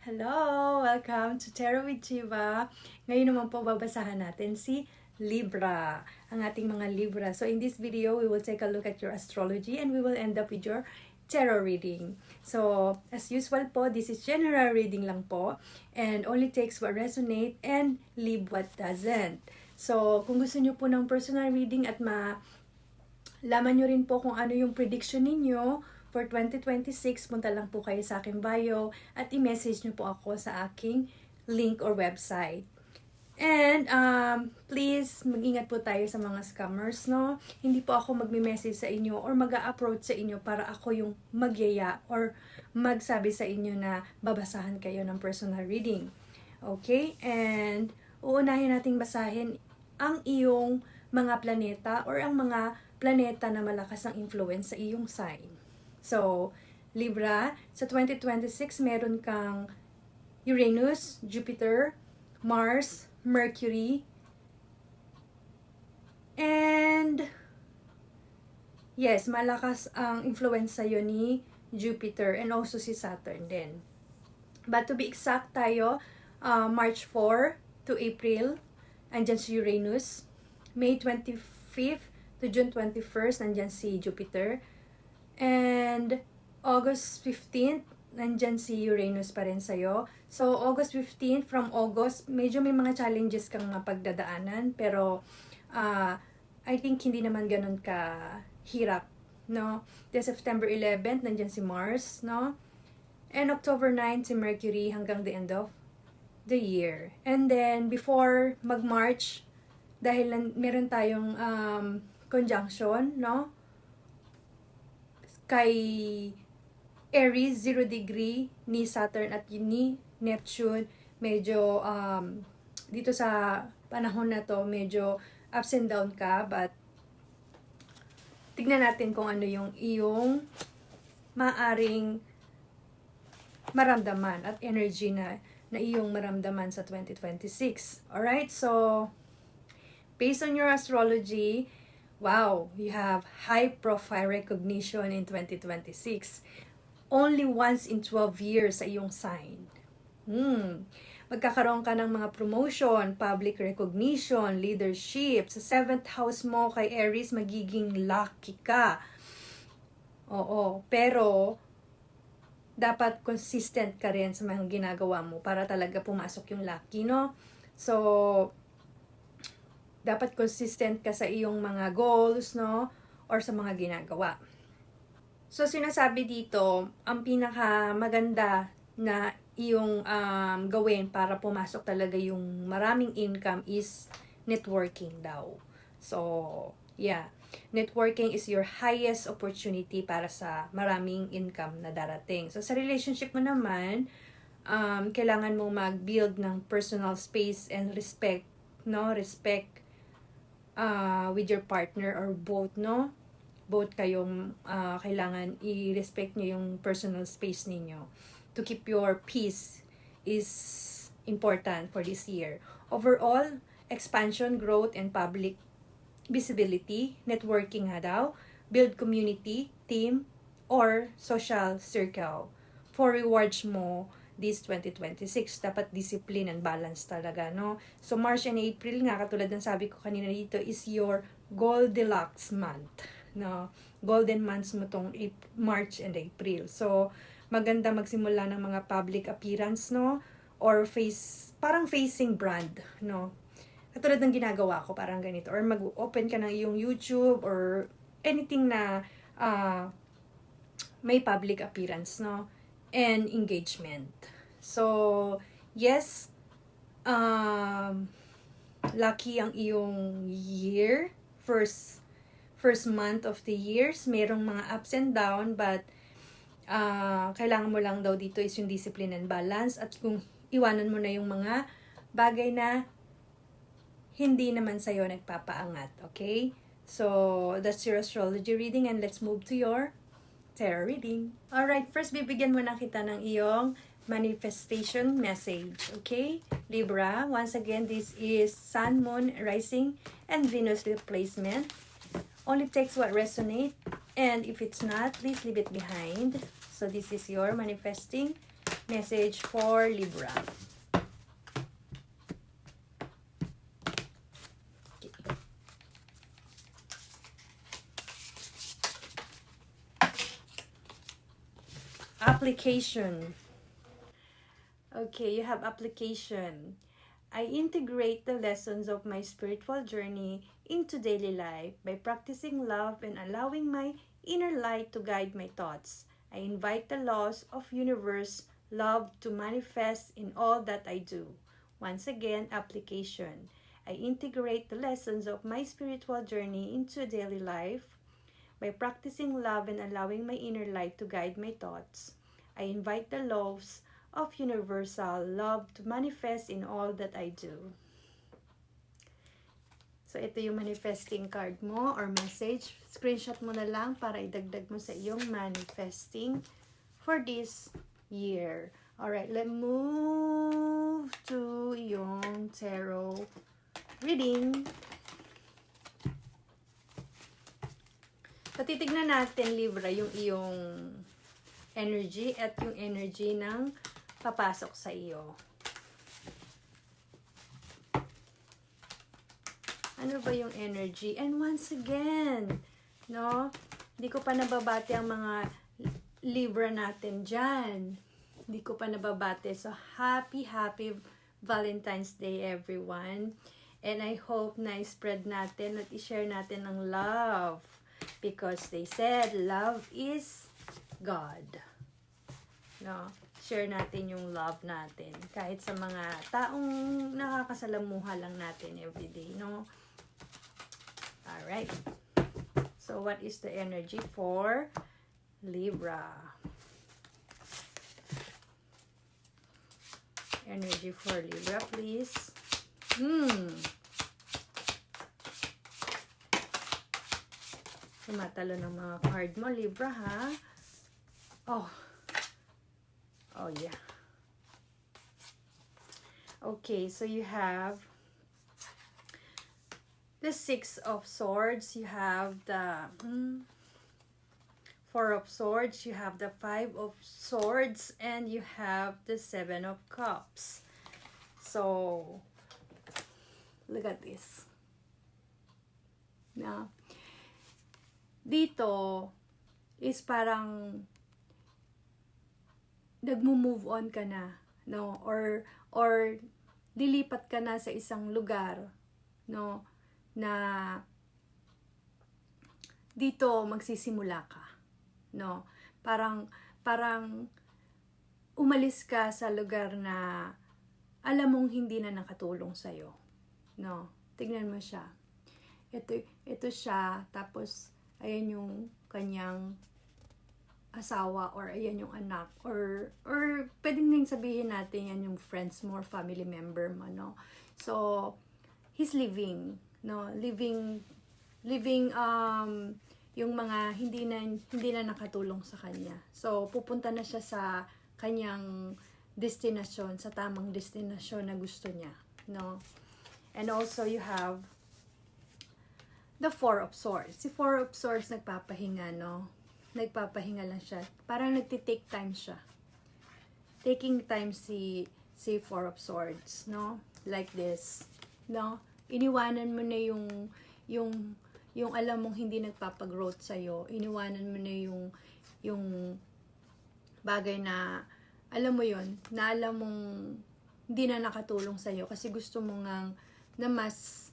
Hello! Welcome to Tarot with Chiva. Ngayon naman po babasahan natin si Libra, ang ating mga Libra. So in this video, we will take a look at your astrology and we will end up with your tarot reading. So as usual po, this is general reading lang po and only takes what resonate and leave what doesn't. So kung gusto niyo po ng personal reading at laman nyo rin po kung ano yung prediction ninyo for 2026, punta lang po kayo sa aking bio at i-message nyo po ako sa aking link or website. And please, mag-ingat po tayo sa mga scammers, no? Hindi po ako magme-message sa inyo or mag-a-approach sa inyo para ako yung magyaya or magsabi sa inyo na babasahan kayo ng personal reading. Okay? And uunahin nating basahin ang iyong mga planeta or ang mga planeta na malakas ang influence sa iyong sign. So, Libra, sa 2026, meron kang Uranus, Jupiter, Mars, Mercury, and yes, malakas ang influence sa'yo ni Jupiter and also si Saturn din. But to be exact tayo, March 4 to April, andyan si Uranus. May 25th to June 21st, nandyan si Jupiter. And August 15th, nandyan si Uranus pa rin sa'yo. So, August 15th, from August, medyo may mga challenges kang pagdadaanan. Pero, I think hindi naman ganun ka hirap, no? Then September 11th, nandyan si Mars, no? And October 9, si Mercury hanggang the end of the year. And then, before mag-March, dahil meron tayong conjunction, no? Kay Aries, 0 degree ni Saturn at ni Neptune, medyo dito sa panahon na to, medyo ups and down ka, but tignan natin kung ano yung iyong maaring maramdaman at energy na iyong maramdaman sa 2026. Alright, so based on your astrology, wow, you have high-profile recognition in 2026. Only once in 12 years sa iyong sign. Magkakaroon ka ng mga promotion, public recognition, leadership. Sa 7th house mo kay Aries, magiging lucky ka. Oo, pero dapat consistent ka rin sa mga ginagawa mo para talaga pumasok yung lucky, no? So, dapat consistent ka sa iyong mga goals, no? Or sa mga ginagawa. So, sinasabi dito, ang pinaka maganda na iyong gawin para pumasok talaga yung maraming income is networking daw. So, yeah. Networking is your highest opportunity para sa maraming income na darating. So, sa relationship mo naman, kailangan mo mag-build ng personal space and respect, no? Respect with your partner or both, no? Both kayong kailangan i-respect nyo yung personal space ninyo. To keep your peace is important for this year. Overall, expansion, growth, and public visibility, networking nga daw, build community, team, or social circle. For rewards mo, this 2026, dapat discipline and balance talaga, no? So, March and April nga, katulad ng sabi ko kanina dito, is your Goldilocks month, no? Golden months mo tong March and April. So, maganda magsimula ng mga public appearance, no? Or parang facing brand, no? Katulad ng ginagawa ko, parang ganito. Or mag-open ka ng iyong YouTube or anything na may public appearance, no? And engagement. So, yes, lucky ang iyong year, first month of the years. Merong mga ups and down, but kailangan mo lang daw dito is yung discipline and balance at kung iwanan mo na yung mga bagay na hindi naman sa'yo nagpapaangat, okay? So, that's your astrology reading and let's move to your tarot reading. Alright, first bibigyan mo na kita ng iyong manifestation message. Okay? Libra, once again, this is Sun, Moon, Rising, and Venus replacement. Only takes what resonate. And if it's not, please leave it behind. So this is your manifesting Message for Libra. Application. Okay, you have application. I integrate the lessons of my spiritual journey into daily life by practicing love and allowing my inner light to guide my thoughts. I invite the laws of universe love to manifest in all that I do. Once again, application. I integrate the lessons of my spiritual journey into daily life by practicing love and allowing my inner light to guide my thoughts. I invite the laws of universal love to manifest in all that I do. So, ito yung manifesting card mo or message. Screenshot mo na lang para idagdag mo sa iyong manifesting for this year. Alright, let's move to yung tarot reading. So, titignan natin, Libra, yung iyong energy at yung energy ng papasok sa iyo. Ano ba yung energy? And once again, no? Hindi ko pa nababate ang mga Libra natin dyan. Hindi ko pa nababate. So, happy Valentine's Day, everyone. And I hope na i-spread natin at i-share natin ng love. Because they said, love is God. No? Share natin yung love natin. Kahit sa mga taong nakakasalamuha lang natin everyday, no? Alright. So, what is the energy for Libra? Energy for Libra, please. Tumatalo ng mga card mo, Libra, ha? Oh, yeah. Okay, so you have the Six of Swords, you have the Four of Swords, you have the Five of Swords, and you have the Seven of Cups. So, look at this. Now, dito is parang nagmo-move on ka na, no? Or dilipat ka na sa isang lugar, no? Na dito magsisimula ka, no? Parang umalis ka sa lugar na alam mong hindi na nakatulong sa'yo, no? Tignan mo siya. Ito siya, tapos ayan yung kanyang asawa or ayan yung anak or pwedeng nang sabihin natin yan yung friends mo or family member mo, no? So, he's living, no? Living yung mga hindi na nakatulong sa kanya. So, pupunta na siya sa kanyang destinasyon, sa tamang destinasyon na gusto niya, no? And also, you have the Four of Swords. Si Four of Swords nagpapahinga, no? Nagpapahinga lang siya. Parang nagtitake time siya. Taking time si Four of Swords, no? Like this, no? Iniwanan mo na yung alam mong hindi nagpapagrowth sa'yo. Iniwanan mo na yung bagay na, alam mo yun, na alam mong hindi na nakatulong sa'yo kasi gusto mo ngang na mas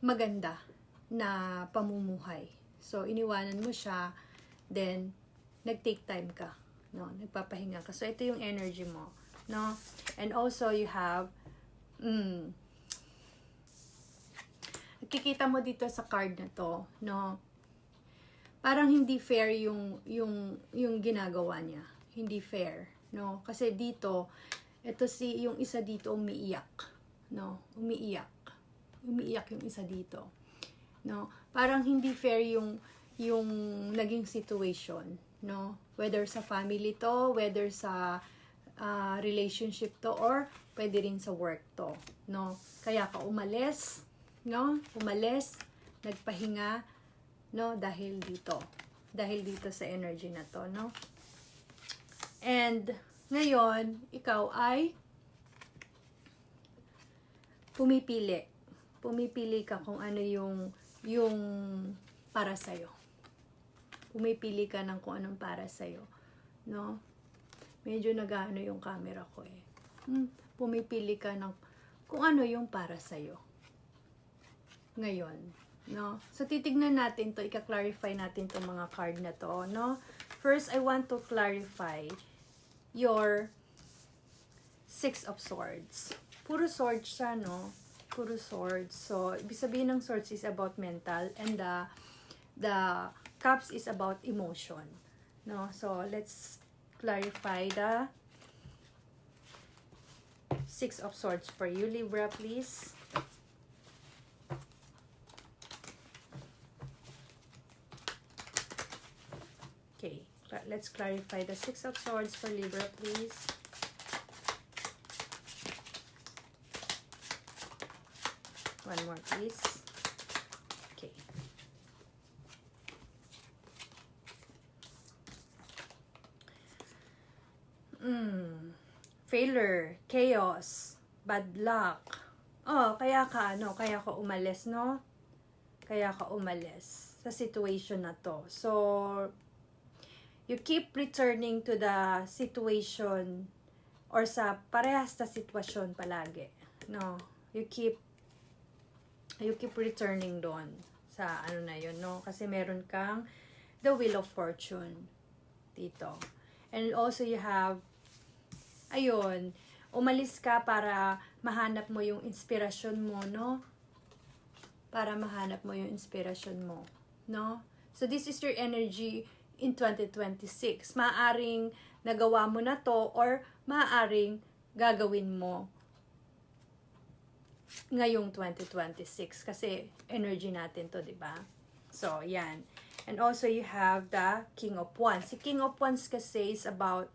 maganda na pamumuhay. So, iniwanan mo siya, then, nag-take time ka, no? Nagpapahinga ka. So, ito yung energy mo, no? And also, you have, nakikita mo dito sa card na to, no? Parang hindi fair yung ginagawa niya. Hindi fair, no? Kasi dito, yung isa dito umiiyak, no? Umiiyak yung isa dito, no? Parang hindi fair yung naging situation, no? Whether sa family to, whether sa relationship to, or pwede rin sa work to, no? Kaya ka umalis, no? Umalis, nagpahinga, no? Dahil dito sa energy na to, no? And Ngayon, ikaw ay pumipili. Pumipili ka kung ano yung para sa'yo. Pumipili ka ng kung anong para sa'yo. No? Medyo nag-ano yung camera ko eh. Pumipili ka ng kung ano yung para sa'yo. Ngayon. No? So, titignan natin to. Ika-clarify natin itong mga card na to. No? First, I want to clarify your Six of Swords. Puro swords siya, no? Puro swords. So, ibig sabihin ng swords is about mental and the cups is about emotion. No? So, let's clarify the Six of Swords for you, Libra, please. Okay. Let's clarify the Six of Swords for Libra, please. One more, please. Okay. Failure, chaos, bad luck. Oh, kaya ka umalis, no? Kaya ka umalis sa situation na to. So, you keep returning to the situation or sa parehas na sitwasyon palagi, no? You keep returning doon sa ano na yun, no? Kasi meron kang the Wheel of Fortune dito. And also you have, ayun, umalis ka para mahanap mo yung inspirasyon mo, no? Para mahanap mo yung inspirasyon mo, no? So this is your energy in 2026. Maaring nagawa mo na to or maaring gagawin mo ngayong 2026 kasi energy natin to, di ba? So, yan. And also you have the King of Wands. Si King of Wands kasi is about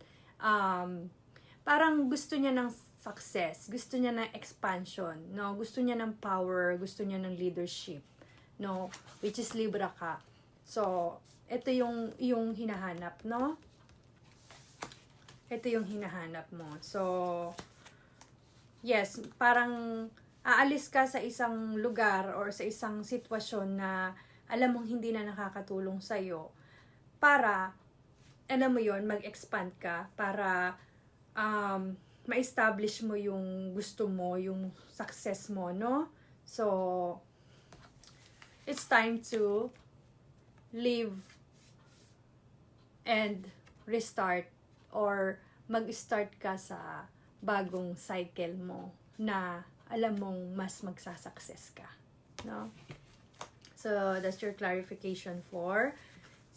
parang gusto niya ng success, gusto niya ng expansion, no? Gusto niya ng power, gusto niya ng leadership, no? Which is Libra ka. So, ito yung hinahanap, no? Ito yung hinahanap mo. So, yes, parang aalis ka sa isang lugar or sa isang sitwasyon na alam mong hindi na nakakatulong sa'yo para, alam mo yon, mag-expand ka para ma-establish mo yung gusto mo, yung success mo, no? So, it's time to leave and restart or mag-start ka sa bagong cycle mo na alam mong mas magsasucess ka, no? So, that's your clarification for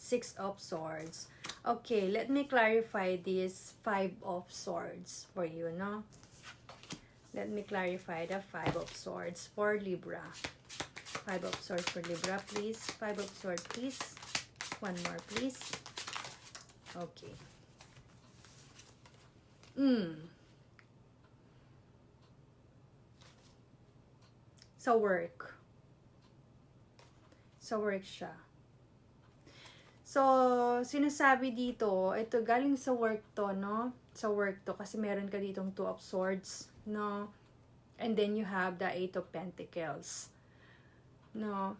Six of Swords. Okay, let me clarify this Five of Swords for you, no? Let me clarify the Five of Swords for Libra. Five of Swords for Libra, please. Five of Swords, please. One more, please. Okay. Sa work. Sa work siya. So, sinasabi dito, ito galing sa work to, no? Sa work to, kasi meron ka ditong Two of Swords, no? And then you have the Eight of Pentacles, no?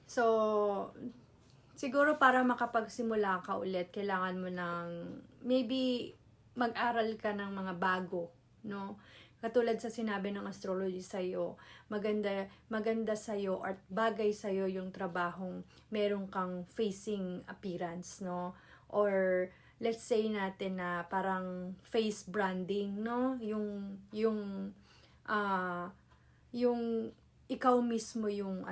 So, siguro para makapagsimula ka ulit, kailangan mo ng, maybe, mag-aral ka ng mga bago, no? Katulad sa sinabi ng astrology sa'yo, maganda sa'yo at bagay sa'yo yung trabahong meron kang facing appearance, no? Or, let's say natin na parang face branding, no? Yung ikaw mismo yung,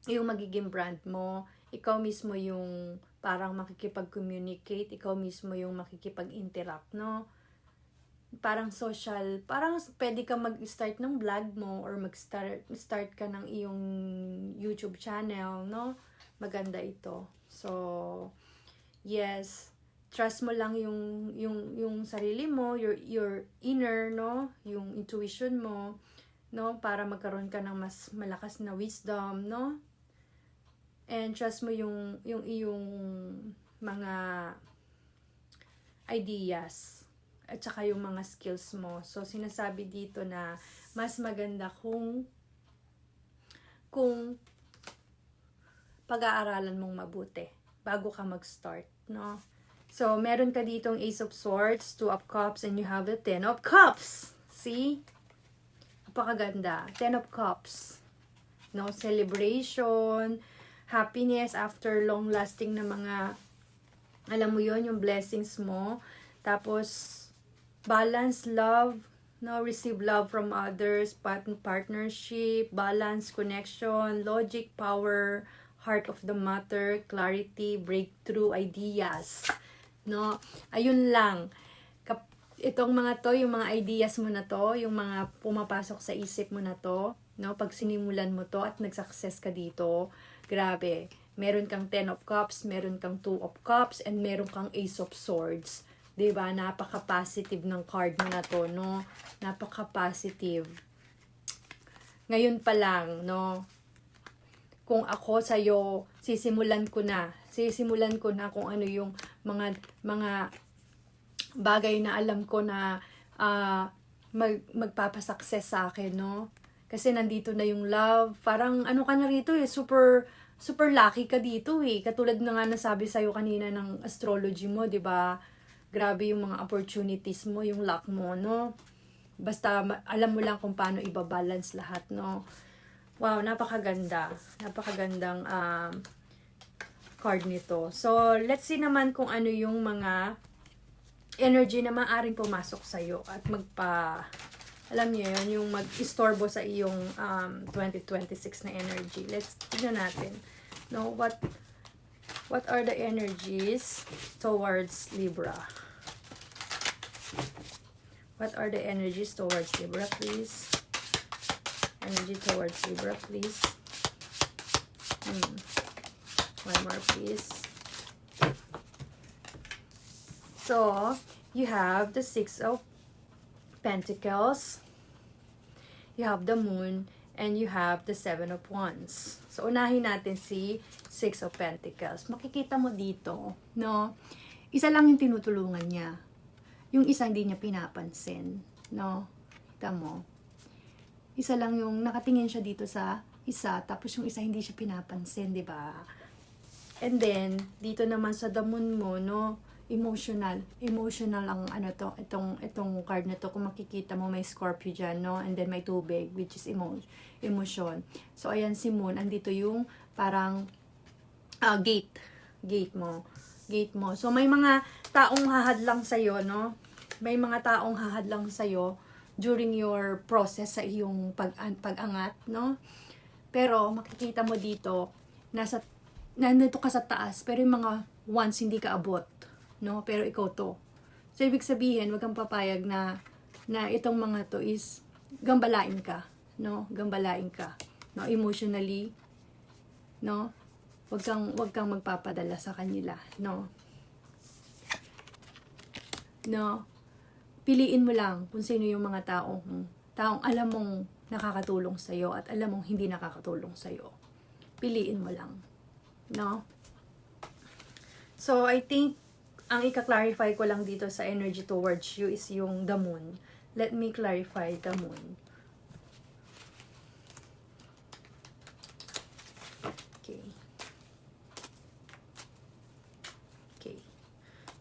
yung magiging brand mo, ikaw mismo yung parang makikipag-communicate, ikaw mismo yung makikipag-interact, no? Parang social, parang pwede ka mag-start ng vlog mo or mag-start ka ng iyong YouTube channel, no? Maganda ito. So, yes, trust mo lang yung sarili mo, your inner, no? Yung intuition mo, no? Para magkaroon ka ng mas malakas na wisdom, no? And trust mo yung iyong mga ideas at saka yung mga skills mo. So, sinasabi dito na mas maganda kung pag-aaralan mong mabuti bago ka mag-start, no? So, meron ka ditong Ace of Swords, Two of Cups, and you have the Ten of Cups. See? Napakaganda. Ten of Cups. No? Celebration, happiness after long-lasting na mga, alam mo yon yung blessings mo. Tapos, balance, love, no? Receive love from others, partnership, balance, connection, logic, power, heart of the matter, clarity, breakthrough, ideas. No? Ayun lang. Itong mga to, yung mga ideas mo na to, yung mga pumapasok sa isip mo na to, no? Pag sinimulan mo to at nag-success ka dito, grabe. Meron kang Ten of Cups, meron kang Two of Cups, and meron kang Ace of Swords. 'Di ba? Napaka-positive ng card mo na to, no? Napaka-positive. Ngayon pa lang, no? Kung ako sa'yo, sisimulan ko na kung ano yung mga bagay na alam ko na magpapasuccess sa akin, no? Kasi nandito na yung love. Parang ano ka na rito super lucky ka dito Katulad na nga nasabi sa'yo kanina ng astrology mo, 'di ba? Grabe yung mga opportunities mo, yung luck mo, no? Basta alam mo lang kung paano ibabalance lahat, no? Wow, napakaganda. Napakagandang card nito. So, let's see naman kung ano yung mga energy na maaaring pumasok sa'yo at alam niyo yun, yung mag-istorbo sa iyong 2026 na energy. Let's tignan natin. No, what are the energies towards Libra? What are the energies towards Libra, please? Energy towards Libra, please. One more, please. So, you have the Six of Pentacles, you have the Moon, and you have the Seven of Wands. So, unahin natin si Six of Pentacles. Makikita mo dito, no? Isa lang yung tinutulungan niya. Yung isa hindi niya pinapansin, no? Kita mo? Isa lang yung nakatingin siya dito sa isa, tapos yung isa hindi siya pinapansin, di ba? And then, dito naman sa the Moon mo, no? Emotional ang itong card na to. Kung makikita mo, may Scorpio dyan, no? And then may tubig, which is emotion. So, ayan si Moon, andito yung parang gate mo. So, may mga taong hahadlang sa'yo, no? May mga taong hahadlang sa'yo during your process sa iyong pag-angat, no? Pero, makikita mo dito, nandito ka sa taas, pero yung mga once hindi ka abot, no? Pero ikaw to. So, ibig sabihin, wag kang papayag na itong mga to is gambalain ka, no? Gambalain ka, no? Emotionally, no? Wag kang magpapadala sa kanila, no? No? Piliin mo lang kung sino yung mga taong alam mong nakakatulong sa'yo at alam mong hindi nakakatulong sa'yo. Piliin mo lang. No? So, I think, ang ika-clarify ko lang dito sa energy towards you is yung the Moon. Let me clarify the Moon. Okay.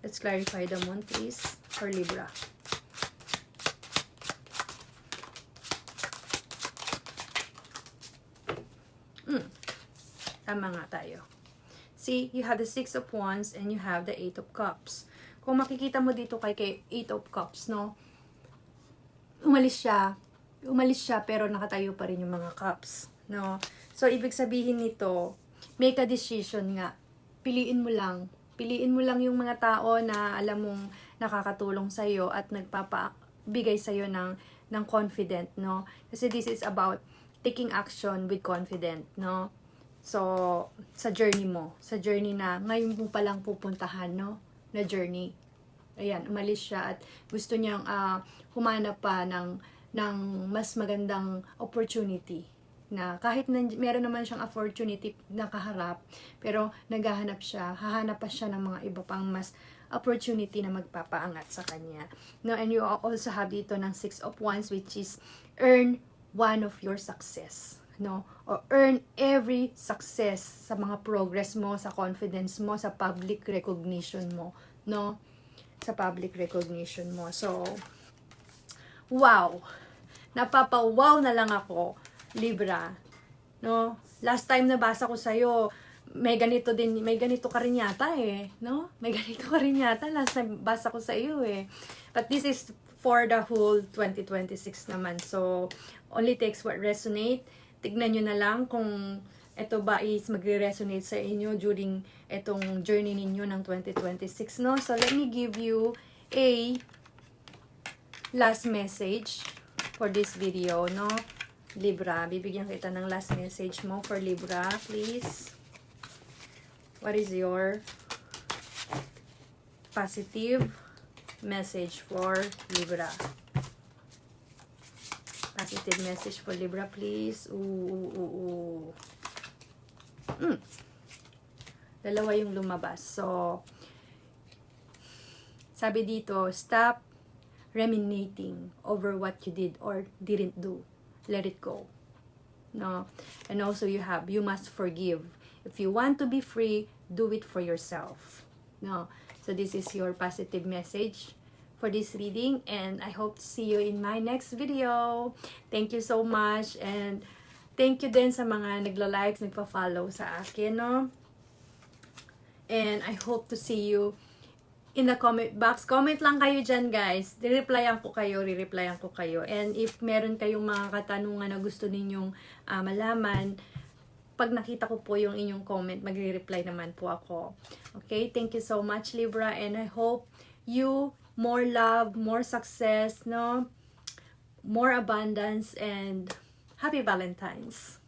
Let's clarify the Moon, please, for Libra. Tama nga tayo. See, you have the Six of Wands and you have the Eight of Cups. Kung makikita mo dito kay Eight of Cups, no? Umalis siya pero nakatayo pa rin yung mga cups, no? So, ibig sabihin nito, make a decision nga. Piliin mo lang yung mga tao na alam mong nakakatulong sa'yo at nagpapabigay sa'yo ng confident, no? Kasi this is about taking action with confident, no? So, sa journey na ngayon mo palang pupuntahan, no? Na journey. Ayan, umalis siya at gusto niyang humanap pa ng mas magandang opportunity. Na kahit meron naman siyang opportunity na kaharap, pero hahanap pa siya ng mga iba pang mas opportunity na magpapaangat sa kanya. No, and you also have dito ng 6 of Wands, which is earn one of your success. No, or earn every success sa mga progress mo, sa confidence mo, sa public recognition mo. No, sa public recognition mo. So, wow! Napapa-wow na lang ako, Libra. No? Last time nabasa ko sa'yo, may ganito ka rin yata eh. No? May ganito ka rin yata last time basa ko sa iyo eh. But this is for the whole 2026 naman. So, only takes what resonate. Tignan nyo na lang kung ito ba is magre-resonate sa inyo during itong journey ninyo ng 2026, no? So, let me give you a last message for this video, no? Libra, bibigyan kita ng last message mo for Libra, please. What is your positive message for Libra? Positive message for Libra, please. Dalawa yung lumabas. So, sabi dito, stop ruminating over what you did or didn't do. Let it go. No? And also you must forgive. If you want to be free, do it for yourself. No? So this is your positive message for this reading, and I hope to see you in my next video. Thank you so much, and thank you din sa mga nagla-likes, nagpa-follow sa akin, no? And I hope to see you in the comment box. Comment lang kayo dyan, guys. Re-replyan ko kayo. And if meron kayong mga katanungan na gusto ninyong malaman, pag nakita ko po yung inyong comment, magre-reply naman po ako. Okay? Thank you so much, Libra, and I hope you more love, more success, no? More abundance, and happy Valentine's.